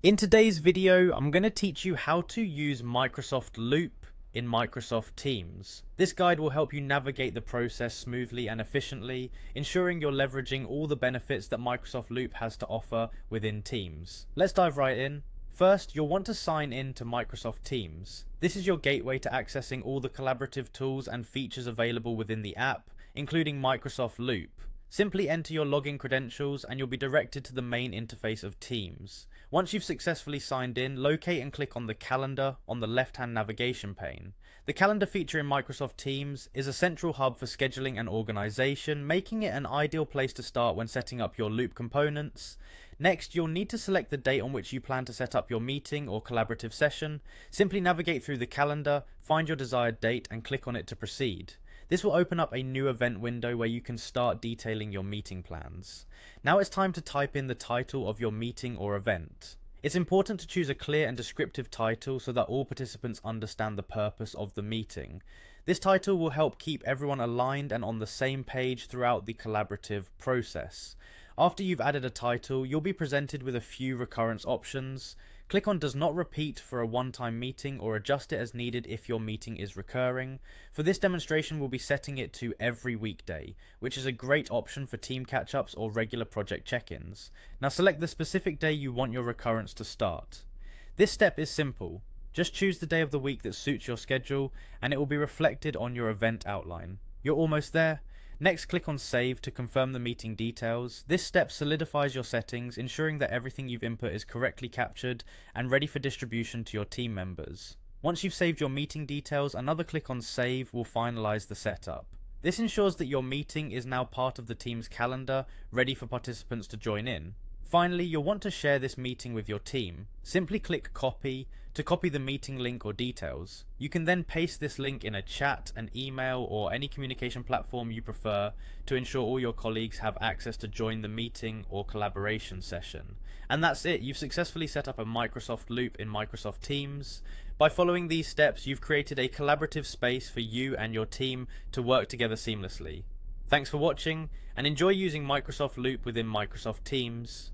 In today's video, I'm going to teach you how to use Microsoft Loop in Microsoft Teams. This guide will help you navigate the process smoothly and efficiently, ensuring you're leveraging all the benefits that Microsoft Loop has to offer within Teams. Let's dive right in. First, you'll want to sign in to Microsoft Teams. This is your gateway to accessing all the collaborative tools and features available within the app, including Microsoft Loop. Simply enter your login credentials and you'll be directed to the main interface of Teams. Once you've successfully signed in, locate and click on the calendar on the left-hand navigation pane. The calendar feature in Microsoft Teams is a central hub for scheduling and organization, making it an ideal place to start when setting up your Loop components. Next, you'll need to select the date on which you plan to set up your meeting or collaborative session. Simply navigate through the calendar, find your desired date and click on it to proceed. This will open up a new event window where you can start detailing your meeting plans. Now it's time to type in the title of your meeting or event. It's important to choose a clear and descriptive title so that all participants understand the purpose of the meeting. This title will help keep everyone aligned and on the same page throughout the collaborative process. After you've added a title, you'll be presented with a few recurrence options. Click on Does Not Repeat for a one-time meeting or adjust it as needed if your meeting is recurring. For this demonstration, we'll be setting it to every weekday, which is a great option for team catch-ups or regular project check-ins. Now select the specific day you want your recurrence to start. This step is simple. Just choose the day of the week that suits your schedule and it will be reflected on your event outline. You're almost there. Next, click on Save to confirm the meeting details. This step solidifies your settings, ensuring that everything you've input is correctly captured and ready for distribution to your team members. Once you've saved your meeting details, another click on Save will finalize the setup. This ensures that your meeting is now part of the team's calendar, ready for participants to join in. Finally, you'll want to share this meeting with your team. Simply click Copy to copy the meeting link or details. You can then paste this link in a chat, an email, or any communication platform you prefer to ensure all your colleagues have access to join the meeting or collaboration session. And that's it, you've successfully set up a Microsoft Loop in Microsoft Teams. By following these steps, you've created a collaborative space for you and your team to work together seamlessly. Thanks for watching, and enjoy using Microsoft Loop within Microsoft Teams.